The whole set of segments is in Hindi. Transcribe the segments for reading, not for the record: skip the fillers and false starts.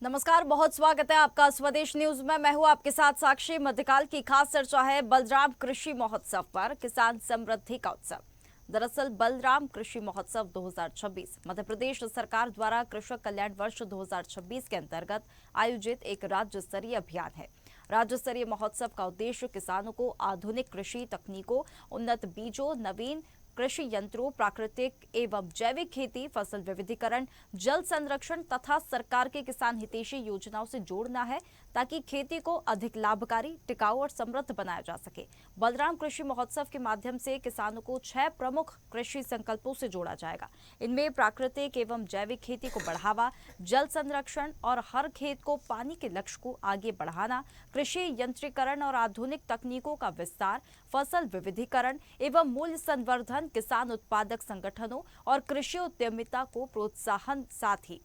नमस्कार, बहुत स्वागत है आपका स्वदेश न्यूज में। मैं हूं आपके साथ साक्षी। मध्यकाल की खास चर्चा है बलराम कृषि महोत्सव पर, किसान समृद्धि का उत्सव। दरअसल बलराम कृषि महोत्सव 2026 मध्य प्रदेश सरकार द्वारा कृषक कल्याण वर्ष 2026 के अंतर्गत आयोजित एक राज्य स्तरीय अभियान है। राज्य स्तरीय महोत्सव का उद्देश्य किसानों को आधुनिक कृषि तकनीकों, उन्नत बीजों, नवीन कृषि यंत्रों, प्राकृतिक एवं जैविक खेती, फसल विविधीकरण, जल संरक्षण तथा सरकार के किसान हितैषी योजनाओं से जोड़ना है, ताकि खेती को अधिक लाभकारी, टिकाऊ और समृद्ध बनाया जा सके। बलराम कृषि महोत्सव के माध्यम से किसानों को 6 प्रमुख कृषि संकल्पों से जोड़ा जाएगा। इनमें प्राकृतिक एवं जैविक खेती को बढ़ावा, जल संरक्षण और हर खेत को पानी के लक्ष्य को आगे बढ़ाना, कृषि यंत्रीकरण और आधुनिक तकनीकों का विस्तार, फसल विविधीकरण एवं मूल्य संवर्धन, किसान उत्पादक संगठनों और कृषि उद्यमिता को प्रोत्साहन, साथ ही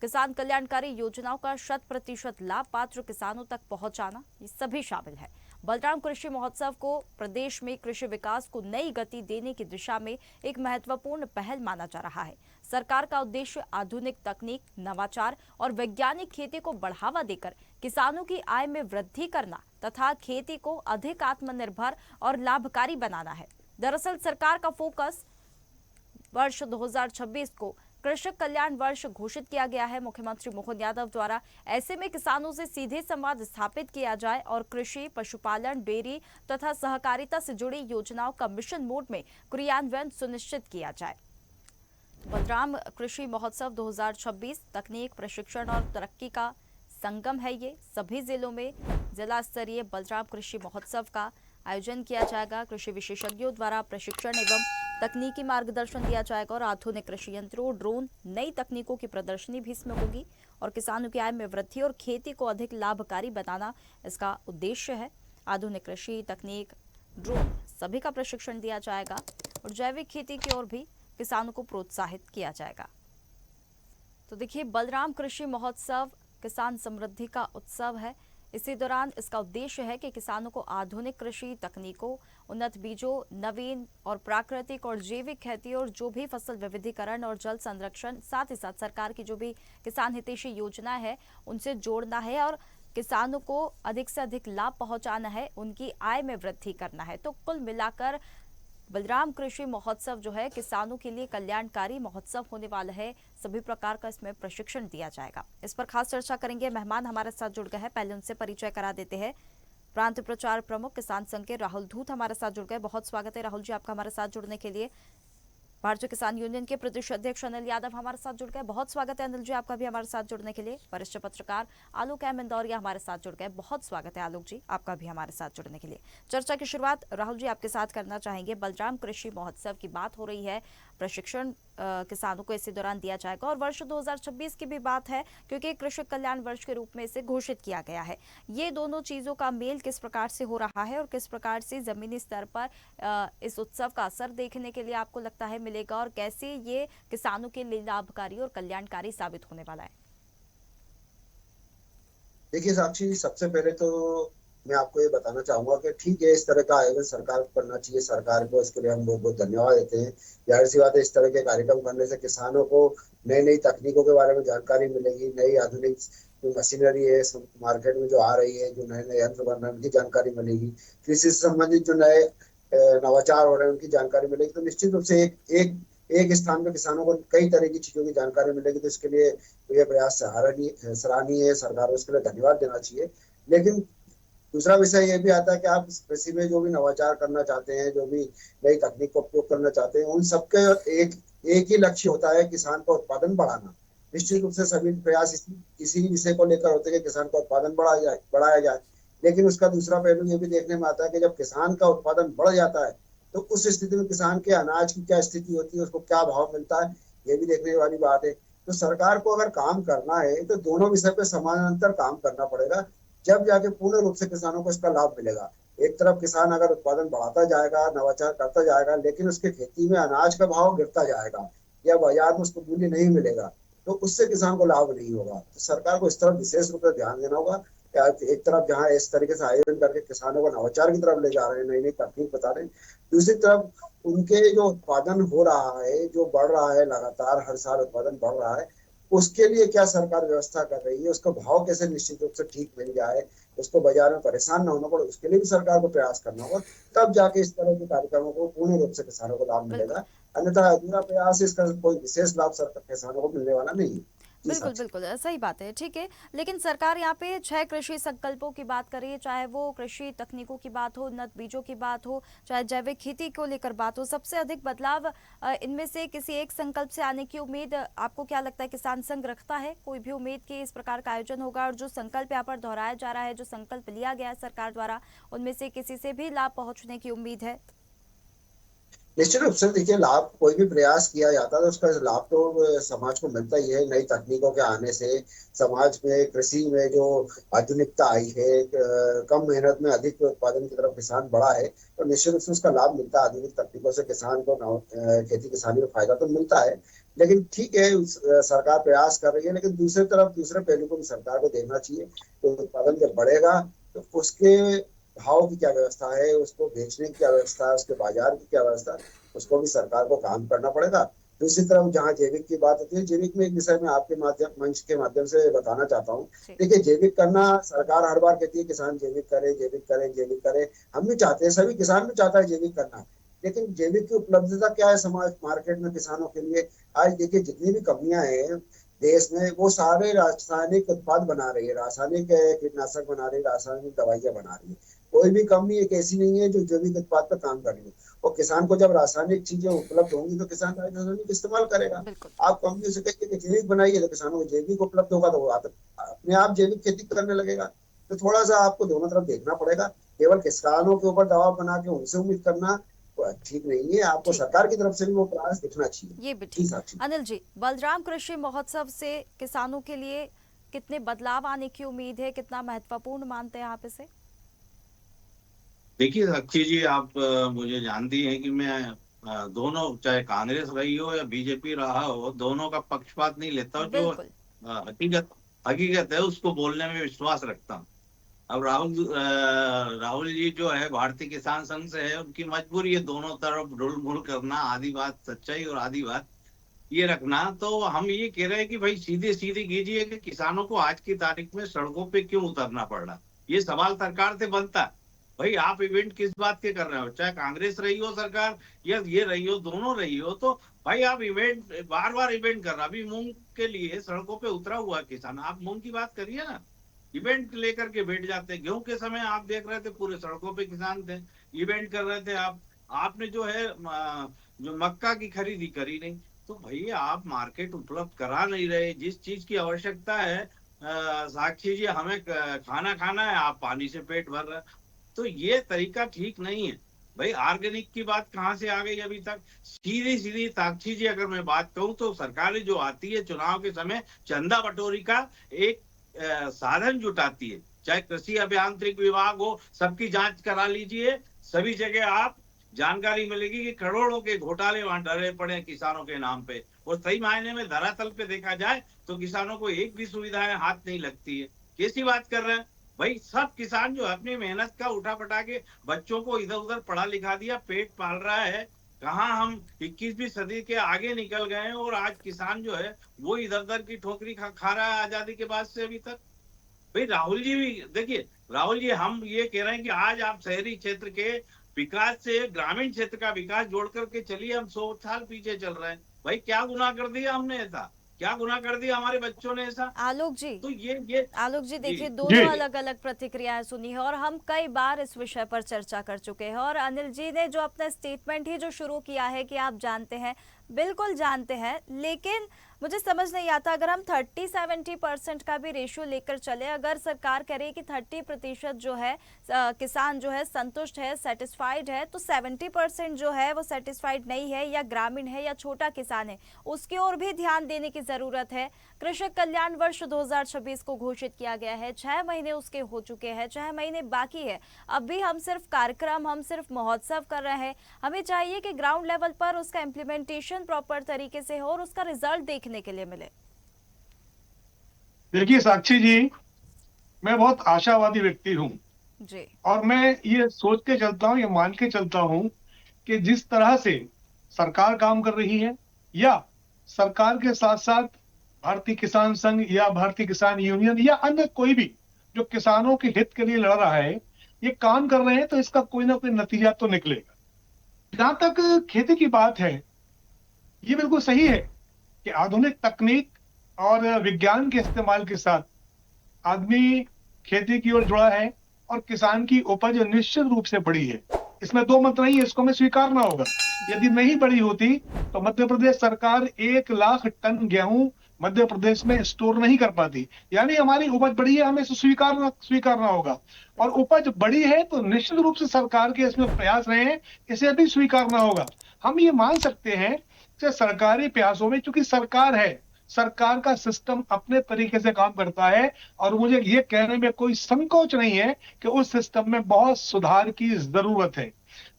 किसान कल्याणकारी योजनाओं का 100% लाभ पात्र किसानों तक पहुंचाना, ये सभी शामिल है। बलराम कृषि महोत्सव को प्रदेश में कृषि विकास को नई गति देने की दिशा में एक महत्वपूर्ण पहल माना जा रहा है। सरकार का उद्देश्य आधुनिक तकनीक, नवाचार और वैज्ञानिक खेती को बढ़ावा देकर किसानों की आय में वृद्धि करना तथा खेती को अधिक आत्मनिर्भर और लाभकारी बनाना है। दरअसल सरकार का फोकस वर्ष 2026 को कृषक कल्याण वर्ष घोषित किया गया है मुख्यमंत्री मोहन यादव द्वारा। ऐसे में किसानों से सीधे संवाद स्थापित किया जाए और कृषि, पशुपालन, डेयरी तथा सहकारिता से जुड़ी योजनाओं का मिशन मोड में क्रियान्वयन सुनिश्चित किया जाए। बलराम कृषि महोत्सव 2026 तकनीक, प्रशिक्षण और तरक्की का संगम है। ये सभी जिलों में जिला स्तरीय बलराम कृषि महोत्सव का आयोजन किया जाएगा। कृषि विशेषज्ञों द्वारा प्रशिक्षण एवं तकनीकी मार्गदर्शन दिया जाएगा और आधुनिक कृषि यंत्रों, ड्रोन, नई तकनीकों की प्रदर्शनी भी इसमें होगी और किसानों की आय में वृद्धि और खेती को अधिक लाभकारी बनाना इसका उद्देश्य है। आधुनिक कृषि तकनीक, ड्रोन, सभी का प्रशिक्षण दिया जाएगा और जैविक खेती की ओर भी किसानों को प्रोत्साहित किया जाएगा। तो देखिए, बलराम कृषि महोत्सव किसान समृद्धि का उत्सव है। इसी दौरान इसका उद्देश्य है कि किसानों को आधुनिक कृषि तकनीकों, उन्नत बीजों, नवीन और प्राकृतिक और जैविक खेती और जो भी फसल विविधीकरण और जल संरक्षण, साथ ही साथ सरकार की जो भी किसान हितैषी योजना है उनसे जोड़ना है और किसानों को अधिक से अधिक लाभ पहुंचाना है, उनकी आय में वृद्धि करना है। तो कुल मिलाकर बलराम कृषि महोत्सव जो है किसानों के लिए कल्याणकारी महोत्सव होने वाला है। सभी प्रकार का इसमें प्रशिक्षण दिया जाएगा। इस पर खास चर्चा करेंगे। मेहमान हमारे साथ जुड़ गए हैं, पहले उनसे परिचय करा देते हैं। प्रांत प्रचार प्रमुख किसान संघ के राहुल धूत हमारे साथ जुड़ गए। बहुत स्वागत है राहुल जी आपका हमारे साथ जुड़ने के लिए। भारतीय किसान यूनियन के प्रदेश अध्यक्ष अनिल यादव हमारे साथ जुड़ गए। बहुत स्वागत है अनिल जी आपका भी हमारे साथ जुड़ने के लिए। वरिष्ठ पत्रकार आलोक एम इंदौरिया हमारे साथ जुड़ गए। बहुत स्वागत है आलोक जी आपका भी हमारे साथ जुड़ने के लिए। चर्चा की शुरुआत राहुल जी आपके साथ करना चाहेंगे। बलराम कृषि महोत्सव की बात हो रही है, प्रशिक्षण किसानों को इसी दौरान दिया जाएगा और वर्ष 2026 की भी बात है क्योंकि कृषक कल्याण वर्ष के रूप में इसे घोषित किया गया है। ये दोनों चीजों का मेल किस प्रकार से हो रहा है और किस प्रकार से जमीनी स्तर पर इस उत्सव का असर देखने के लिए आपको लगता है मिलेगा और कैसे ये किसानों के लिए लाभकारी और कल्याणकारी साबित होने वाला है? देखिए साक्षी, सबसे पहले तो मैं आपको ये बताना चाहूंगा कि ठीक है, इस तरह का आयोजन सरकार को करना चाहिए। सरकार को इसके लिए हम बहुत बहुत धन्यवाद देते हैं। जाहिर सी बात है, इस तरह के कार्यक्रम करने से किसानों को नई नई तकनीकों के बारे में जानकारी मिलेगी, नई आधुनिक जो मशीनरी है मार्केट में जो आ रही है, जो नए नए यंत्र बन रहे हैं उनकी जानकारी मिलेगी, कृषि से संबंधित जो नए नवाचार हो रहे हैं उनकी जानकारी मिलेगी। तो निश्चित रूप से एक स्थान पर किसानों को कई तरह की चीजों की जानकारी मिलेगी। तो इसके लिए तो ये प्रयास सराहनीय है, सरकार को इसके लिए धन्यवाद देना चाहिए। लेकिन दूसरा विषय ये भी आता है कि आप इस कृषि में जो भी नवाचार करना चाहते हैं, जो भी नई तकनीक का उपयोग करना चाहते हैं, उन सबके एक एक ही लक्ष्य होता है, किसान का उत्पादन बढ़ाना। निश्चित जी। रूप से सभी प्रयास इसी विषय को लेकर होते हैं कि किसान का उत्पादन बढ़ाया जाए। लेकिन उसका दूसरा पहलू ये भी देखने में आता है कि जब किसान का उत्पादन बढ़ जाता है तो उस स्थिति में किसान के अनाज की क्या स्थिति होती है, उसको क्या भाव मिलता है, ये भी देखने वाली बात है। तो सरकार को अगर काम करना है तो दोनों विषय पे समानांतर काम करना पड़ेगा, जब जाके पूर्ण रूप से किसानों को इसका लाभ मिलेगा। एक तरफ किसान अगर उत्पादन बढ़ाता जाएगा, नवाचार करता जाएगा, लेकिन उसके खेती में अनाज का भाव गिरता जाएगा या बाजार में उसको मूल्य नहीं मिलेगा, तो उससे किसान को लाभ नहीं होगा। तो सरकार को इस तरफ विशेष रूप से ध्यान देना होगा। एक तरफ जहाँ इस तरीके से आयोजन करके किसानों को नवाचार की तरफ ले जा रहे हैं, नई नई तकनीक बता रहे हैं, दूसरी तरफ उनके जो उत्पादन हो रहा है, जो बढ़ रहा है, लगातार हर साल उत्पादन बढ़ रहा है, उसके लिए क्या सरकार व्यवस्था कर रही है, उसका भाव कैसे निश्चित रूप से ठीक मिल जाए, उसको बाजार में परेशान ना होना पड़े, उसके लिए भी सरकार को प्रयास करना होगा। तब जाके इस तरह के कार्यक्रमों को पूर्ण रूप से किसानों को लाभ बिल्कुल। मिलेगा। अन्यथा अधूरा प्रयास, इसका कोई विशेष लाभ सरकार किसानों को मिलने वाला नहीं है। जी बिल्कुल, साक्षी। बिल्कुल सही बात है, ठीक है। लेकिन सरकार यहाँ पे 6 कृषि संकल्पों की बात कर रही है, चाहे वो कृषि तकनीकों की बात हो, उन्नत बीजों की बात हो, चाहे जैविक खेती को लेकर बात हो। सबसे अधिक बदलाव इनमें से किसी एक संकल्प से आने की उम्मीद आपको क्या लगता है किसान संघ रखता है? कोई भी उम्मीद कि इस प्रकार का आयोजन होगा और जो संकल्प यहाँ पर दोहराया जा रहा है, जो संकल्प लिया गया है सरकार द्वारा, उनमें से किसी से भी लाभ पहुंचने की उम्मीद है? निश्चित रूप से देखिए, लाभ कोई भी प्रयास किया जाता है तो उसका लाभ तो समाज को मिलता ही है। नई तकनीकों के आने से समाज में, कृषि में जो आधुनिकता आई है, कम मेहनत में अधिक उत्पादन की तरफ किसान बढ़ा है, तो निश्चित रूप से उसका लाभ मिलता है। आधुनिक तकनीकों से किसान को खेती किसानी में फायदा तो मिलता है। लेकिन ठीक है, सरकार प्रयास कर रही है, लेकिन दूसरी तरफ दूसरे पहलू को भी सरकार को देखना चाहिए। तो उत्पादन जब बढ़ेगा तो उसके भाव की क्या व्यवस्था है, उसको बेचने की क्या व्यवस्था है, उसके बाजार की क्या व्यवस्था है, उसको भी सरकार को काम करना पड़ेगा। दूसरी तरफ जहाँ जैविक की बात होती है, जैविक में एक विषय में आपके माध्यम मंच के माध्यम से बताना चाहता हूँ। जी। देखिए, जैविक करना, सरकार हर बार कहती है किसान जैविक करे, जैविक करे, जैविक करे। हम भी चाहते हैं, सभी किसान भी चाहता है जैविक करना। लेकिन जैविक की उपलब्धता क्या है समाज मार्केट में किसानों के लिए? आज देखिए, जितनी भी कंपनियां हैं देश में, वो सारे रासायनिक उत्पाद बना रही है, रासायनिक कीटनाशक बना रही है, रासायनिक दवाइयां बना रही है। कोई भी कंपनी एक ऐसी नहीं है जो जैविक उत्पाद पर काम कर रही है। और किसान को जब रासायनिक चीजें उपलब्ध होंगी तो किसान रासायनिक इस्तेमाल करेगा। बिल्कुल। आप कंपनी से कहिए कि जैविक बनाइए, तो किसानों को जैविक उपलब्ध होगा, तो वो अपने आप जैविक खेती करने लगेगा। तो थोड़ा सा आपको दोनों तरफ देखना पड़ेगा। केवल किसानों के ऊपर दबाव बना के उनसे उम्मीद करना ठीक नहीं है। आपको ठीक है, सरकार की तरफ से भी वो प्रयास दिखना चाहिए। ये भी जी ठीक है। साक्षी। अनिल जी, बलराम कृषि महोत्सव से किसानों के लिए कितने बदलाव आने की उम्मीद है, कितना महत्वपूर्ण मानते हैं आप इसे? देखिए साक्षी जी, आप मुझे जानती हैं कि मैं दोनों, चाहे कांग्रेस रही हो या बीजेपी रहा हो, दोनों का पक्षपात नहीं लेता हूं। जो बिल्कुल। हकीकत हकीकत है उसको बोलने में विश्वास रखता हूँ। अब राहुल जी जो है भारतीय किसान संघ से है, उनकी मजबूरी है दोनों तरफ ढुलमुल करना, आधी बात सच्चाई और आधी बात ये रखना। तो हम ये कह रहे हैं कि भाई सीधे सीधे कीजिए कि किसानों को आज की तारीख में सड़कों पे क्यों उतरना पड़ रहा, ये सवाल सरकार से बनता है। भाई आप इवेंट किस बात के कर रहे हो, चाहे कांग्रेस रही हो सरकार या ये रही हो, दोनों रही हो, तो भाई आप इवेंट बार बार इवेंट कर रहा। अभी मूंग के लिए सड़कों पे उतरा हुआ है किसान, आप मूंग की बात करिए ना। इवेंट लेकर के बैठ जाते हैं। गेहूं के समय आप देख रहे थे पूरे सड़कों पे किसान थे, इवेंट कर रहे थे। आपने जो है जो मक्का की खरीदी करी नहीं। तो भैया आप मार्केट उपलब्ध करा नहीं रहे। जिस चीज की आवश्यकता है साक्षी जी, हमें खाना खाना है, आप पानी से पेट भर रहे हैं। तो ये तरीका ठीक नहीं है। भाई ऑर्गेनिक की बात कहाँ से आ गई अभी तक? सीधी सीधी साक्षी जी अगर मैं बात कहूँ तो सरकारें जो आती है चुनाव के समय चंदा बटोरी का एक साधन जुटाती है। चाहे कृषि अभियांत्रिक विभाग हो, सबकी जांच करा लीजिए, सभी जगह आप जानकारी मिलेगी कि करोड़ों के घोटाले वहां डरे पड़े हैं किसानों के नाम पे। और सही मायने में धरातल पे देखा जाए तो किसानों को एक भी सुविधाएं हाथ नहीं लगती है। कैसी बात कर रहे हैं भाई? सब किसान जो अपनी मेहनत का उठा पटा के बच्चों को इधर उधर पढ़ा लिखा दिया, पेट पाल रहा है। कहाँ हम 21वीं सदी के आगे निकल गए हैं और आज किसान जो है वो इधर उधर की ठोकरी खा रहा है आजादी के बाद से अभी तक। भाई राहुल जी भी देखिए, राहुल जी हम ये कह रहे हैं कि आज आप शहरी क्षेत्र के विकास से ग्रामीण क्षेत्र का विकास जोड़ करके चलिए। हम 100 साल पीछे चल रहे हैं। भाई क्या गुनाह कर दिया हमने ऐसा? क्या गुनाह कर दिया हमारे बच्चों ने ऐसा? आलोक जी, तो ये आलोक जी जी देखिए, जी। दोनों अलग अलग प्रतिक्रियाएं सुनी है और हम कई बार इस विषय पर चर्चा कर चुके हैं। और अनिल जी ने जो अपना स्टेटमेंट ही जो शुरू किया है कि आप जानते हैं, बिल्कुल जानते हैं, लेकिन मुझे समझ नहीं आता, अगर हम 30-70% का भी रेशियो लेकर चले, अगर सरकार करे कि 30% जो है किसान जो है संतुष्ट है, सेटिस्फाइड है, तो 70% जो है वो सेटिस्फाइड नहीं है या ग्रामीण है या छोटा किसान है, उसकी ओर भी ध्यान देने की जरूरत है। कृषक कल्याण वर्ष 2026 को घोषित किया गया है, 6 महीने उसके हो चुके हैं, 6 महीने बाकी है। अब भी हम सिर्फ कार्यक्रम, हम सिर्फ महोत्सव कर रहे हैं। हमें चाहिए कि ग्राउंड लेवल पर उसका इम्प्लीमेंटेशन प्रॉपर तरीके से हो और उसका रिजल्ट देखने के लिए मिले। देखिए साक्षी जी, मैं बहुत आशावादी व्यक्ति हूँ जी। और मैं ये सोच के चलता हूँ, ये मान के चलता हूँ कि जिस तरह से सरकार काम कर रही है या सरकार के साथ साथ भारतीय किसान संघ या भारतीय किसान यूनियन या अन्य कोई भी जो किसानों के हित के लिए लड़ रहा है, ये काम कर रहे हैं तो इसका कोई ना कोई नतीजा तो निकलेगा। जहां तक खेती की बात है, ये बिल्कुल सही है कि आधुनिक तकनीक और विज्ञान के इस्तेमाल के साथ आदमी खेती की ओर जुड़ा है और किसान की उपज निश्चित रूप से बढ़ी है। इसमें दो मत नहीं है, इसको हमें स्वीकारना होगा। यदि नहीं बढ़ी होती तो मध्य प्रदेश सरकार 1 लाख टन गेहूं मध्य प्रदेश में स्टोर नहीं कर पाती। यानी हमारी उपज बढ़ी है, हमें इसे स्वीकारना होगा। और उपज बढ़ी है तो निश्चित रूप से सरकार के इसमें प्रयास रहे हैं, इसे भी स्वीकारना होगा। हम ये मान सकते हैं कि सरकारी प्रयासों में, चूंकि सरकार है, सरकार का सिस्टम अपने तरीके से काम करता है और मुझे ये कहने में कोई संकोच नहीं है कि उस सिस्टम में बहुत सुधार की जरूरत है।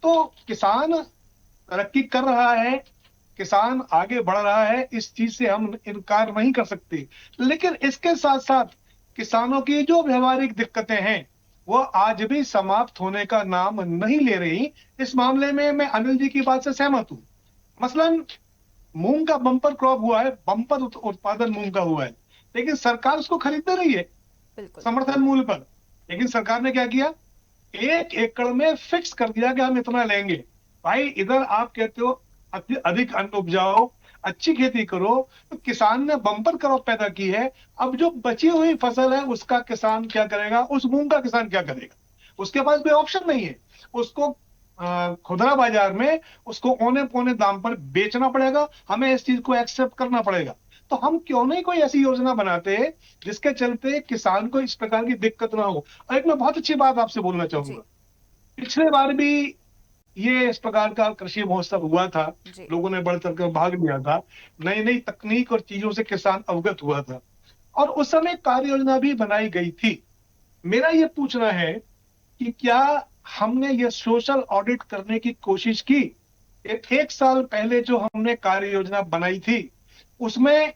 तो किसान तरक्की कर रहा है, किसान आगे बढ़ रहा है, इस चीज से हम इनकार नहीं कर सकते। लेकिन इसके साथ साथ किसानों की जो व्यवहारिक दिक्कतें हैं वो आज भी समाप्त होने का नाम नहीं ले रही। इस मामले में मैं अनिल जी की बात से सहमत हूं। मसलन मूंग का बम्पर क्रॉप हुआ है, बम्पर उत्पादन मूंग का हुआ है, लेकिन सरकार उसको खरीद रही है बिल्कुल। समर्थन मूल्य पर। लेकिन सरकार ने क्या किया, 1 एकड़ में फिक्स कर दिया कि हम इतना लेंगे। भाई इधर आप कहते हो अधिक अन्न उपजाओ, अच्छी खेती करो, तो किसान ने बम्पर क्रॉप पैदा की है। अब जो बची हुई फसल है उसका किसान क्या करेगा, उस मूंग का किसान क्या करेगा? उसके पास कोई ऑप्शन नहीं है। उसको खुदरा बाजार में उसको औने पौने दाम पर बेचना पड़ेगा, हमें इस चीज को एक्सेप्ट करना पड़ेगा। तो हम क्यों नहीं कोई ऐसी योजना बनाते जिसके चलते किसान को इस प्रकार की दिक्कत ना हो। और एक मैं बहुत अच्छी बात आपसे बोलना चाहूंगा, पिछले बार भी ये इस प्रकार का कृषि महोत्सव हुआ था, लोगों ने बढ़ चढ़कर भाग लिया था, नई नई तकनीक और चीजों से किसान अवगत हुआ था और उस समय कार्य योजना भी बनाई गई थी। मेरा ये पूछना है कि क्या हमने ये सोशल ऑडिट करने की कोशिश की? एक साल पहले जो हमने कार्य योजना बनाई थी उसमें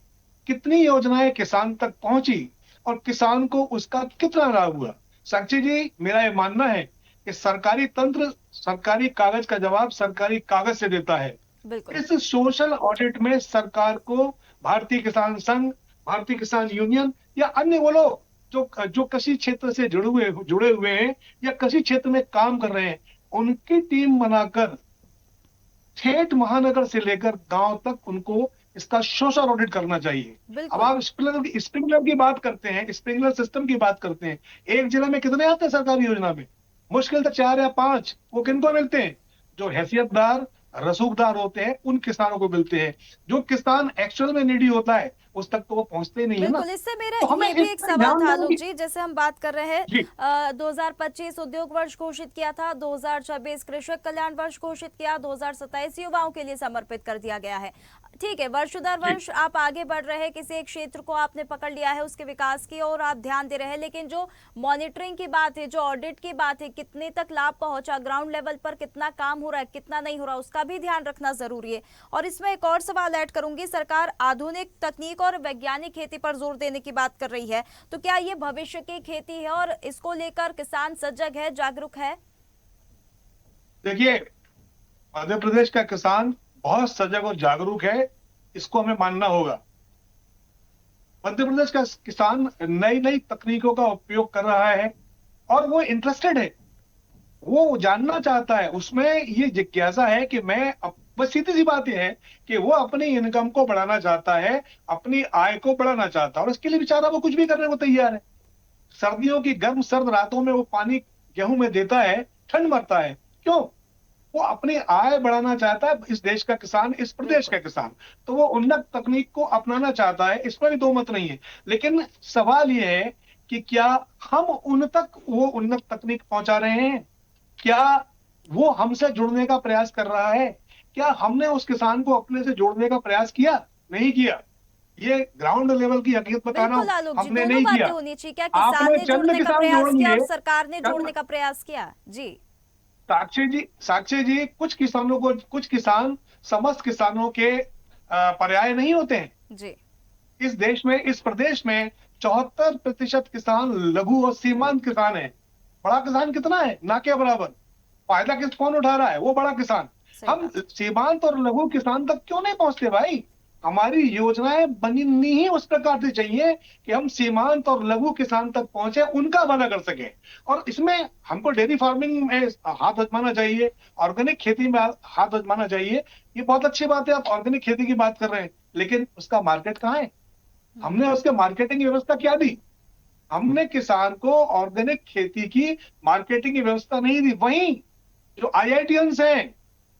कितनी योजनाएं किसान तक पहुंची और किसान को उसका कितना लाभ हुआ? साक्षी जी, मेरा ये मानना है कि सरकारी तंत्र सरकारी कागज का जवाब सरकारी कागज से देता है। इस सोशल ऑडिट में सरकार को भारतीय किसान संघ, भारतीय किसान यूनियन या अन्य वो लोग जो कृषि क्षेत्र से जुड़े हुए हैं या कृषि क्षेत्र में काम कर रहे हैं, उनकी टीम बनाकर ठेठ महानगर से लेकर गांव तक उनको इसका सोशल ऑडिट करना चाहिए। अब आप स्प्रिंकलर की बात करते हैं, स्प्रिंकलर सिस्टम की बात करते हैं, एक जिले में कितने आते हैं सरकारी योजना में? मुश्किल से 4 या 5। वो किनको मिलते हैं? जो हैसियतदार रसूखदार होते हैं उन किसानों को मिलते हैं। जो किसान एक्चुअल में नीडी होता है उस तक तो वो पहुंचते नहीं है ना। बिल्कुल। इससे मेरा तो ये भी एक सवाल था आलोक जी, जैसे हम बात कर रहे हैं 2025 उद्योग वर्ष घोषित किया था, 2026 कृषक कल्याण वर्ष घोषित किया, 2027 युवाओं के लिए समर्पित कर दिया गया है। ठीक है, वर्ष दर वर्ष आप आगे बढ़ रहे हैं, किसी एक क्षेत्र को आपने पकड़ लिया है, उसके विकास की और आप ध्यान दे रहे हैं, लेकिन जो मॉनिटरिंग की बात है, जो ऑडिट की बात है, कितने तक लाभ पहुंचा, ग्राउंड लेवल पर कितना काम हो रहा है, कितना नहीं हो रहा, उसका भी ध्यान रखना जरूरी है। और इसमें एक और सवाल ऐड करूंगी, सरकार आधुनिक तकनीक और वैज्ञानिक खेती पर जोर देने की बात कर रही है, तो क्या ये भविष्य की खेती है और इसको लेकर किसान सजग है, जागरूक है? देखिए, मध्य प्रदेश का किसान बहुत सजग और जागरूक है, इसको हमें मानना होगा। मध्य प्रदेश का किसान नई नई तकनीकों का उपयोग कर रहा है और वो इंटरेस्टेड है, वो जानना चाहता है, उसमें ये जिज्ञासा है कि मैं बस सीधी सी बात यह है कि वो अपनी इनकम को बढ़ाना चाहता है, अपनी आय को बढ़ाना चाहता है और इसके लिए बेचारा वो कुछ भी करने को तैयार है। सर्दियों की गर्म सर्द रातों में वो पानी गेहूं में देता है, ठंड मरता है, क्यों? वो अपनी आय बढ़ाना चाहता है। इस देश का किसान, इस प्रदेश का किसान, तो वो उन्नत तकनीक को अपनाना चाहता है, इसमें भी दो मत नहीं है। लेकिन सवाल ये है कि क्या हम उन तक वो उन्नत तकनीक पहुंचा रहे हैं? क्या वो हमसे जुड़ने का प्रयास कर रहा है? क्या हमने उस किसान को अपने से जोड़ने का प्रयास किया? नहीं किया। ये ग्राउंड लेवल की हकीकत बताना, हमने नहीं किया। होनी चाहिए, क्या किसान ने जोड़ने का प्रयास किया और सरकार ने जोड़ने का प्रयास किया? जी साक्षी जी, कुछ किसान समस्त किसानों के पर्याय नहीं होते हैं जी। इस देश में, इस प्रदेश में 74% किसान लघु और सीमांत किसान है। बड़ा किसान कितना है? ना के बराबर। फायदा कौन उठा रहा है? वो बड़ा किसान। हम सीमांत और लघु किसान तक क्यों नहीं पहुंचते भाई? हमारी योजनाएं बननी ही उस प्रकार से चाहिए कि हम सीमांत और लघु किसान तक पहुंचे, उनका भला कर सके। और इसमें हमको डेयरी फार्मिंग में हाथ आजमाना चाहिए, ऑर्गेनिक खेती में हाथ आजमाना चाहिए। ये बहुत अच्छी बात है, आप ऑर्गेनिक खेती की बात कर रहे हैं, लेकिन उसका मार्केट कहाँ है? हमने उसके मार्केटिंग की व्यवस्था क्या दी? हमने किसान को ऑर्गेनिक खेती की मार्केटिंग की व्यवस्था नहीं दी। वहीं जो IITians हैं,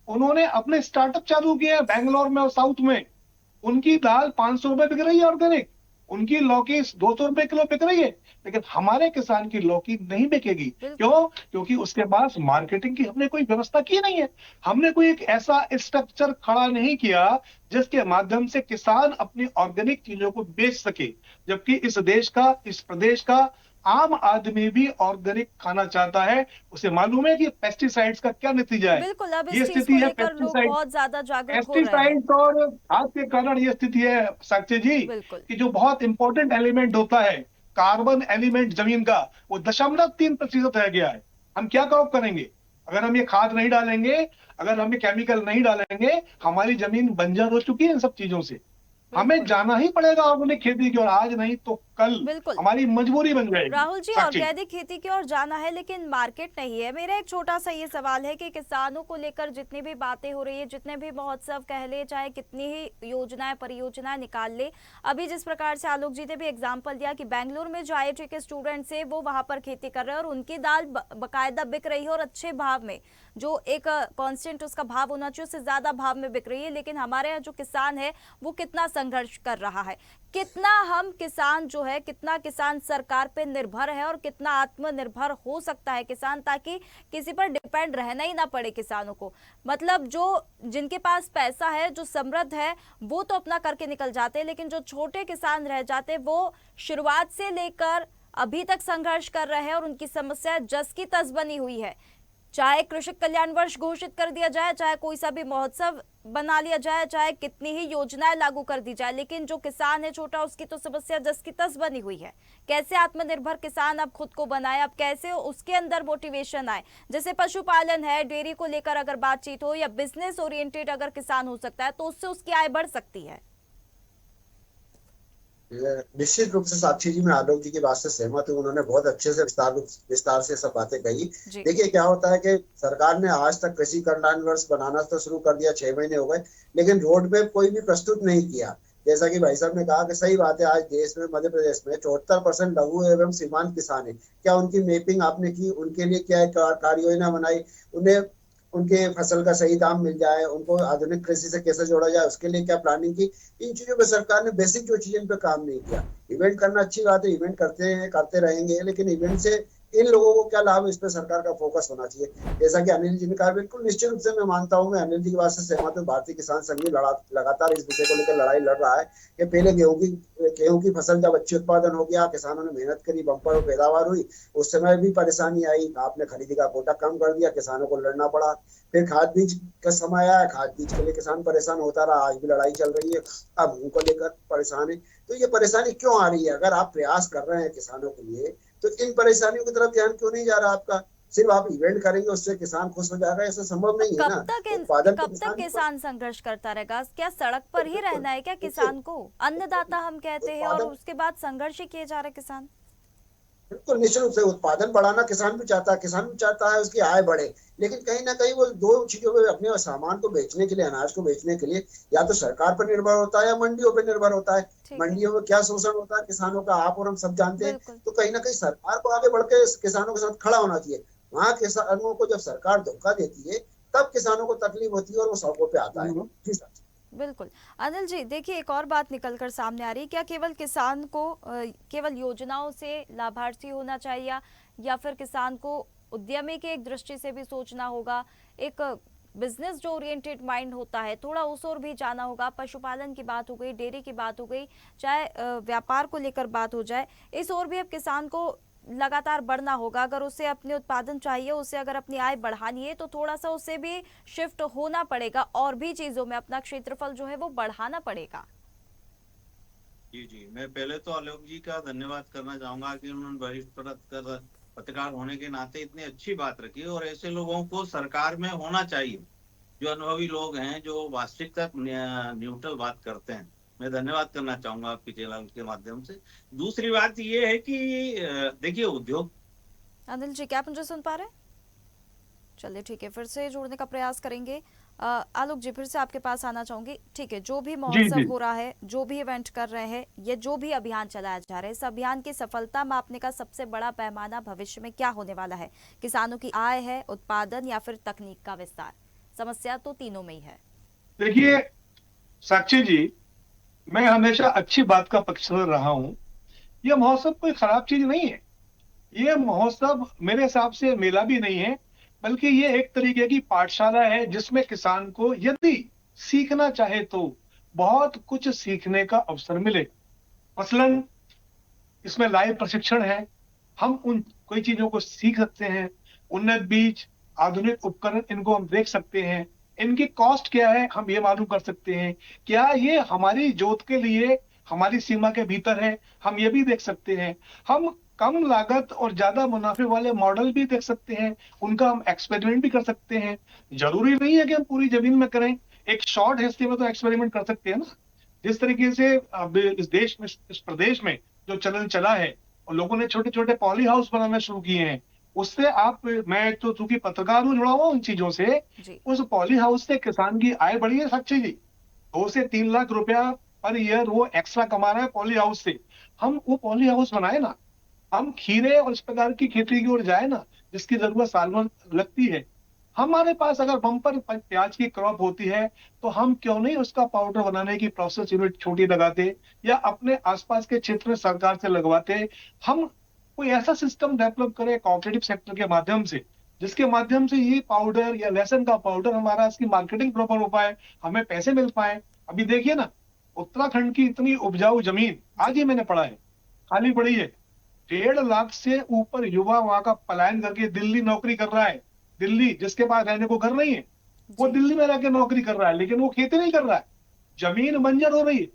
उन्होंने अपने स्टार्टअप चालू किए हैं बैंगलोर में और साउथ में। उनकी दाल 500 रुपए बिक रही है ऑर्गेनिक, उनकी लौकी 200 रुपए किलो बिक रही है, लेकिन हमारे किसान की लौकी नहीं बिकेगी। बिल्कुल। क्यों? क्योंकि उसके पास मार्केटिंग की हमने कोई व्यवस्था की नहीं है। हमने कोई एक ऐसा स्ट्रक्चर खड़ा नहीं किया जिसके माध्यम से किसान अपनी ऑर्गेनिक चीजों को बेच सके। जबकि इस देश का, इस प्रदेश का आम आदमी भी ऑर्गेनिक खाना चाहता है। उसे मालूम है कि पेस्टिसाइड्स का क्या नतीजा है। बिल्कुल, अब ये इस चीज स्थिति को है लेकर लोग पेस्टिसाइड, बहुत ज्यादा जागरूक हो रहे हैं। पेस्टिसाइड्स और खाद के कारण ये स्थिति है साक्षी जी, बिल्कुल। कि जो बहुत इंपॉर्टेंट एलिमेंट होता है, कार्बन एलिमेंट जमीन का, वो 0.3% रह गया है। हम क्या करेंगे? अगर हम ये खाद नहीं डालेंगे, अगर हम ये केमिकल नहीं डालेंगे, हमारी जमीन बंजर हो चुकी है इन सब चीजों से। हमें बिल्कुल। जाना ही पड़ेगा ऑर्गेनिक खेती की, और आज नहीं तो कल बिल्कुल हमारी मजबूरी बन जाएगी। राहुल जी, साक्षी, ऑर्गेनिक खेती की ओर जाना है लेकिन मार्केट नहीं है। मेरा एक छोटा सा ये सवाल है कि किसानों को लेकर जितनी भी बातें हो रही है, जितने भी महोत्सव कह ले, चाहे कितनी ही योजनाएं परियोजनाएं निकाल ले, अभी जिस प्रकार से आलोक जी ने भी एग्जांपल दिया कि बेंगलुरु में जो IIT के स्टूडेंट्स है वो वहां पर खेती कर रहे हैं और उनकी दाल बकायदा बिक रही है और अच्छे भाव में, जो एक कांस्टेंट उसका भाव होना चाहिए उससे ज्यादा भाव में बिक रही है। लेकिन हमारे यहाँ जो किसान है वो कितना संघर्ष कर रहा है, कितना हम किसान जो है, कितना किसान सरकार पे निर्भर है और कितना आत्मनिर्भर हो सकता है किसान, ताकि किसी पर डिपेंड रहना ही ना पड़े किसानों को। मतलब जो जिनके पास पैसा है, जो समृद्ध है, वो तो अपना करके निकल जाते हैं, लेकिन जो छोटे किसान रह जाते हैं वो शुरुआत से लेकर अभी तक संघर्ष कर रहे हैं और उनकी समस्या जस की तस बनी हुई है। चाहे कृषक कल्याण वर्ष घोषित कर दिया जाए, चाहे कोई सा भी महोत्सव बना लिया जाए, चाहे कितनी ही योजनाएं लागू कर दी जाए, लेकिन जो किसान है छोटा, उसकी तो समस्या जस की तस बनी हुई है। कैसे आत्मनिर्भर किसान अब खुद को बनाए, अब कैसे उसके अंदर मोटिवेशन आए। जैसे पशुपालन है, डेयरी को लेकर अगर बातचीत हो, या बिजनेस ओरिएंटेड अगर किसान हो सकता है तो उससे उसकी आय बढ़ सकती है। निश्चित रूप से साक्षी जी, मैं आलोक जी की बात से सहमत हूँ। उन्होंने बहुत अच्छे से विस्तार से सब बातें कही। देखिए क्या होता है कि सरकार ने आज तक कृषि कल्याण वर्ष बनाना तो शुरू कर दिया, 6 महीने हो गए, लेकिन रोड मैप कोई भी प्रस्तुत नहीं किया। जैसा कि भाई साहब ने कहा कि सही बात है, आज देश में, मध्य प्रदेश में 74% लघु एवं सीमांत किसान है। क्या उनकी मैपिंग आपने की? उनके लिए क्या कार्य योजना बनाई? उन्हें उनके फसल का सही दाम मिल जाए, उनको आधुनिक कृषि से कैसे जोड़ा जाए, उसके लिए क्या प्लानिंग की? इन चीजों पे सरकार ने बेसिक जो चीजें पे काम नहीं किया। इवेंट करना अच्छी बात है, इवेंट करते हैं, करते रहेंगे, लेकिन इवेंट से इन लोगों को क्या लाभ, इस पे सरकार का फोकस होना चाहिए। जैसा कि अनिल जी ने कहा, बिल्कुल निश्चित रूप से मैं मानता हूं, मैं अनिल जी की बात से सहमत हूं। भारतीय किसान संघ भी लगातार इस विषय को लेकर लड़ाई लड़ रहा है कि पहले गेहूं की फसल जब अच्छी उत्पादन हो गया, किसानों ने मेहनत करी, बम्पर पैदावार हुई, उस समय भी परेशानी आई, आपने खरीदी का कोटा कम कर दिया, किसानों को लड़ना पड़ा। फिर खाद बीज का समय आया, खाद बीज के लिए किसान परेशान होता रहा, आज भी लड़ाई चल रही है, अब उनको लेकर परेशान है। तो ये परेशानी क्यों आ रही है? अगर आप प्रयास कर रहे हैं किसानों के लिए, तो इन परेशानियों की तरफ ध्यान क्यों नहीं जा रहा आपका? सिर्फ आप इवेंट करेंगे उससे किसान खुश हो जाएगा, ऐसा संभव नहीं है ना। कब तक किसान संघर्ष करता रहेगा? क्या सड़क पर ही रहना है क्या किसान को? अन्नदाता हम कहते हैं और उसके बाद संघर्ष ही किए जा रहे किसान। बिल्कुल निश्चित रूप से उत्पादन बढ़ाना किसान भी चाहता है, किसान भी चाहता है उसकी आय बढ़े, लेकिन कहीं ना कहीं वो दो चीजों पे, अपने सामान को बेचने के लिए, अनाज को बेचने के लिए, या तो सरकार पर निर्भर होता है या मंडियों पर निर्भर होता है। मंडियों में क्या शोषण होता है किसानों का, आप और हम सब जानते हैं। तो कहीं ना कहीं सरकार को आगे बढ़ के किसानों के साथ खड़ा होना चाहिए। वहां किसानों को जब सरकार धोखा देती है, तब किसानों को तकलीफ होती है और वो सड़कों पे आता है। बिल्कुल। अनिल जी, देखिए एक और बात निकल कर सामने आ रही है, क्या केवल किसान को केवल योजनाओं से लाभार्थी होना चाहिए, या फिर किसान को उद्यमी की एक दृष्टि से भी सोचना होगा? एक बिजनेस जो ओरिएंटेड माइंड होता है, थोड़ा उस ओर भी जाना होगा। पशुपालन की बात हो गई, डेयरी की बात हो गई, चाहे व्यापार को लेकर बात हो जाए, इस ओर भी अब किसान को लगातार बढ़ना होगा। अगर उसे अपने उत्पादन चाहिए, उसे अगर अपनी आय बढ़ानी है, तो थोड़ा सा उसे भी शिफ्ट होना पड़ेगा और भी चीजों में अपना क्षेत्रफल जो है वो बढ़ाना पड़ेगा। जी, मैं पहले तो आलोक जी का धन्यवाद करना चाहूंगा कि उन्होंने वरिष्ठ पत्रकार होने के नाते इतनी अच्छी बात रखी, और ऐसे लोगों को सरकार में होना चाहिए, जो अनुभवी लोग हैं, जो वास्तविकता न्यूट्रल बात करते हैं। मैं धन्यवाद करना चाहूंगा आपके चैनल के माध्यम से। दूसरी बात ये है कि देखिए उद्योग। अनिल जी, क्या आप मुझे सुन पा रहे हैं? चलिए ठीक है, फिर से जोड़ने का प्रयास करेंगे। आलोक जी, फिर से आपके पास आना चाहूंगी। ठीक है, जो भी जी महोत्सव जी हो रहा है, जो भी इवेंट कर रहे हैं, ये जो भी अभियान चलाया जा रहा है, इस अभियान की सफलता मापने का सबसे बड़ा पैमाना भविष्य में क्या होने वाला है? किसानों की आय है, उत्पादन, या फिर तकनीक का विस्तार? समस्या तो तीनों में ही है। देखिए साक्षी जी, मैं हमेशा अच्छी बात का पक्षधर रहा हूं। यह महोत्सव कोई खराब चीज नहीं है। ये महोत्सव मेरे हिसाब से मेला भी नहीं है, बल्कि ये एक तरीके की पाठशाला है जिसमें किसान को यदि सीखना चाहे तो बहुत कुछ सीखने का अवसर मिले। मसलन इसमें लाइव प्रशिक्षण है, हम उन कोई चीजों को सीख सकते हैं। उन्नत बीज, आधुनिक उपकरण, इनको हम देख सकते हैं। इनकी कॉस्ट क्या है हम ये मालूम कर सकते हैं। क्या ये हमारी जोत के लिए हमारी सीमा के भीतर है, हम ये भी देख सकते हैं। हम कम लागत और ज्यादा मुनाफे वाले मॉडल भी देख सकते हैं, उनका हम एक्सपेरिमेंट भी कर सकते हैं। जरूरी नहीं है कि हम पूरी जमीन में करें, एक शॉर्ट हिस्से में तो एक्सपेरिमेंट कर सकते हैं ना। जिस तरीके से अब इस देश में, इस प्रदेश में जो चलन चला है और लोगों ने छोटे छोटे पॉली हाउस बनाना शुरू किए हैं, उससे आप, मैं तो चूंकि पत्रकार हूँ, जुड़ा हुआ उन चीजों से, जी। उस पॉली हाउस से किसान की आय बढ़ी है साक्षी जी। 2 से 3 लाख रुपया पर ईयर वो एक्स्ट्रा कमा रहा है पॉली हाउस से। हम वो पॉली हाउस बनाए ना, हम खीरे और इस प्रकार की खेती की ओर जाए ना, जिसकी जरूरत साल भर लगती है। हमारे पास अगर बम्पर प्याज की क्रॉप होती है तो हम क्यों नहीं उसका पाउडर बनाने की प्रोसेस यूनिट छोटी लगाते, या अपने आसपास के क्षेत्र में सरकार से लगवाते। हम कोई ऐसा सिस्टम डेवलप करें कोऑपरेटिव सेक्टर के माध्यम से, जिसके माध्यम से ये पाउडर या लहसुन का पाउडर हमारा, इसकी मार्केटिंग प्रॉपर हो पाए, हमें पैसे मिल पाए। अभी देखिए ना, उत्तराखंड की इतनी उपजाऊ जमीन, आज ही मैंने पढ़ा है, खाली पड़ी है। 1.5 लाख से ऊपर युवा वहां का पलायन करके दिल्ली नौकरी कर रहा है। दिल्ली, जिसके पास रहने को घर नहीं है, वो जी। दिल्ली में रहकर नौकरी कर रहा है, लेकिन वो खेती नहीं कर रहा है, जमीन बंजर हो रही है।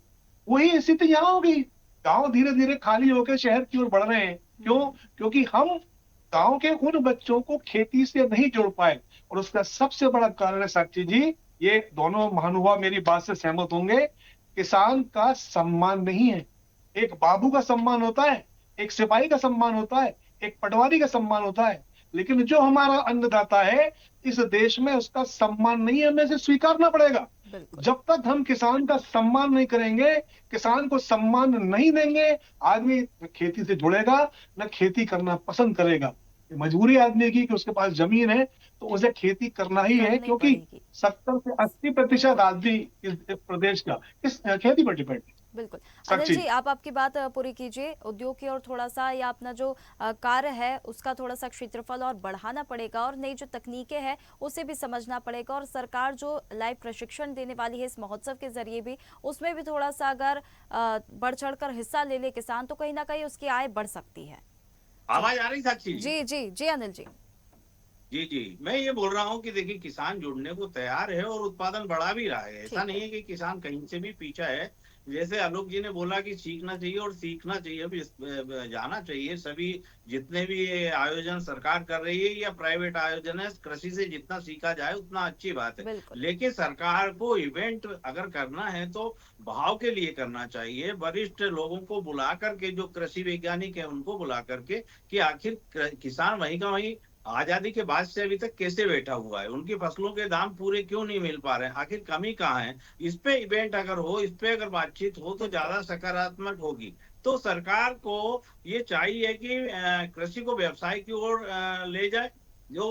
वही स्थिति यहाँ होगी। गांव धीरे धीरे खाली होकर शहर की ओर बढ़ रहे हैं। क्यों? क्योंकि हम गांव के उन बच्चों को खेती से नहीं जोड़ पाए। और उसका सबसे बड़ा कारण है साक्षी जी, ये दोनों महानुभाव मेरी बात से सहमत होंगे, किसान का सम्मान नहीं है। एक बाबू का सम्मान होता है, एक सिपाही का सम्मान होता है, एक पटवारी का सम्मान होता है, लेकिन जो हमारा अन्नदाता है इस देश में, उसका सम्मान नहीं है, हमें इसे स्वीकारना पड़ेगा। बिल्कुल। जब तक हम किसान का सम्मान नहीं करेंगे, किसान को सम्मान नहीं देंगे, आदमी न खेती से जुड़ेगा, न खेती करना पसंद करेगा। ये मजबूरी आदमी की कि उसके पास जमीन है तो उसे खेती करना ही है, करनी क्योंकि पड़ेगी। 70 से 80% आदमी इस प्रदेश का इस खेती पर डिपेंड है। बिल्कुल। अनिल साक्षी जी, आप आपकी बात पूरी कीजिए। उद्योग की ओर थोड़ा सा, या अपना जो कार्य है उसका थोड़ा सा क्षेत्रफल और बढ़ाना पड़ेगा, और नई जो तकनीकें हैं उसे भी समझना पड़ेगा, और सरकार जो लाइव प्रशिक्षण देने वाली है इस महोत्सव के जरिए भी, उसमें भी थोड़ा सा अगर बढ़ चढ़ कर हिस्सा ले ले किसान, तो कहीं ना कहीं उसकी आय बढ़ सकती है। जी आवाज आ रही साक्षी जी? जी जी जी अनिल जी। जी जी, मैं ये बोल रहा हूँ कि देखिए किसान जुड़ने को तैयार है और उत्पादन बढ़ा भी रहा है। ऐसा ठीक नहीं है। है कि किसान कहीं से भी पीछा है। जैसे आलोक जी ने बोला कि सीखना चाहिए, और सीखना चाहिए भी, जाना चाहिए। सभी जितने भी ये आयोजन सरकार कर रही है या प्राइवेट आयोजन है, कृषि से जितना सीखा जाए उतना अच्छी बात है। बिल्कुल। लेकिन सरकार को इवेंट अगर करना है तो भाव के लिए करना चाहिए। वरिष्ठ लोगों को बुला करके, जो कृषि वैज्ञानिक है उनको बुला करके, कि आखिर किसान वहीं का वहीं आजादी के बाद से अभी तक कैसे बैठा हुआ है, उनकी फसलों के दाम पूरे क्यों नहीं मिल पा रहे हैं, आखिर कमी कहाँ है। इस पे इवेंट अगर हो, इस पे अगर बातचीत हो तो बिल्कुल। ज्यादा सकारात्मक होगी। तो सरकार को ये चाहिए कि कृषि को व्यवसाय की ओर ले जाए। जो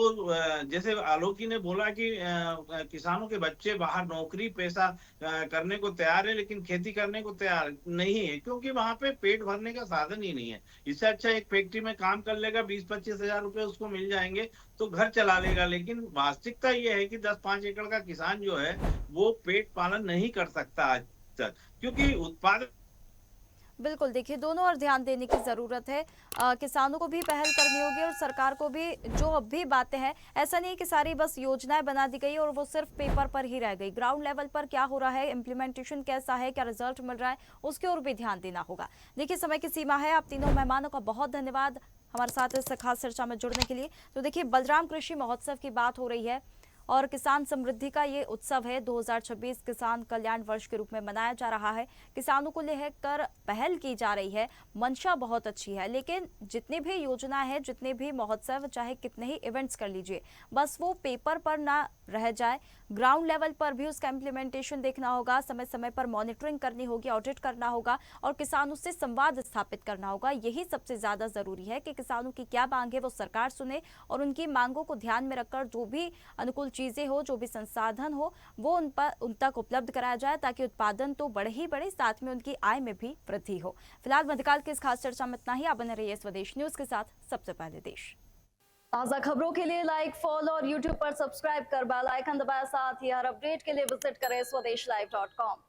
जैसे आलोक जी ने बोला कि किसानों के बच्चे बाहर नौकरी पैसा करने को तैयार है, लेकिन खेती करने को तैयार नहीं है, क्योंकि वहां पे पेट भरने का साधन ही नहीं है। इससे अच्छा एक फैक्ट्री में काम कर लेगा, 20-25 हजार रुपए उसको मिल जाएंगे तो घर चला लेगा। लेकिन वास्तविकता ये है कि 10-5 एकड़ का किसान जो है वो पेट पालन नहीं कर सकता आज तक, क्योंकि उत्पादन। बिल्कुल, देखिए दोनों ओर ध्यान देने की ज़रूरत है। किसानों को भी पहल करनी होगी, और सरकार को भी। जो अब भी बातें हैं, ऐसा नहीं कि सारी बस योजनाएं बना दी गई और वो सिर्फ पेपर पर ही रह गई। ग्राउंड लेवल पर क्या हो रहा है, इम्प्लीमेंटेशन कैसा है, क्या रिजल्ट मिल रहा है, उसके ओर भी ध्यान देना होगा। देखिए समय की सीमा है। आप तीनों मेहमानों का बहुत धन्यवाद हमारे साथ इस खास चर्चा में जुड़ने के लिए। तो देखिए, बलराम कृषि महोत्सव की बात हो रही है, और किसान समृद्धि का ये उत्सव है 2026 किसान कल्याण वर्ष के रूप में मनाया जा रहा है। किसानों को लेकर पहल की जा रही है, मंशा बहुत अच्छी है, लेकिन जितनी भी योजना है, जितने भी महोत्सव, चाहे कितने ही इवेंट्स कर लीजिए, बस वो पेपर पर ना रह जाए, ग्राउंड लेवल पर भी उसका इम्प्लीमेंटेशन देखना होगा, समय समय पर मॉनिटरिंग करनी होगी, ऑडिट करना होगा और किसानों से संवाद स्थापित करना होगा। यही सबसे ज्यादा जरूरी है कि किसानों की क्या मांग है वो सरकार सुने और उनकी मांगों को ध्यान में रखकर जो भी अनुकूल चीजें हो, जो भी संसाधन हो, वो उन तक उपलब्ध कराया जाए, ताकि उत्पादन तो बढ़े ही बढ़े, साथ में उनकी आय में भी वृद्धि हो। फिलहाल मध्यकाल की इस खास चर्चा में इतना ही। आप बने रहिए स्वदेश न्यूज के साथ, सबसे पहले देश। ताजा खबरों के लिए लाइक, फॉलो और यूट्यूब पर सब्सक्राइब कर बेल आइकन दबाएं। साथ ही हर अपडेट के लिए विजिट करें swedeshlive.com।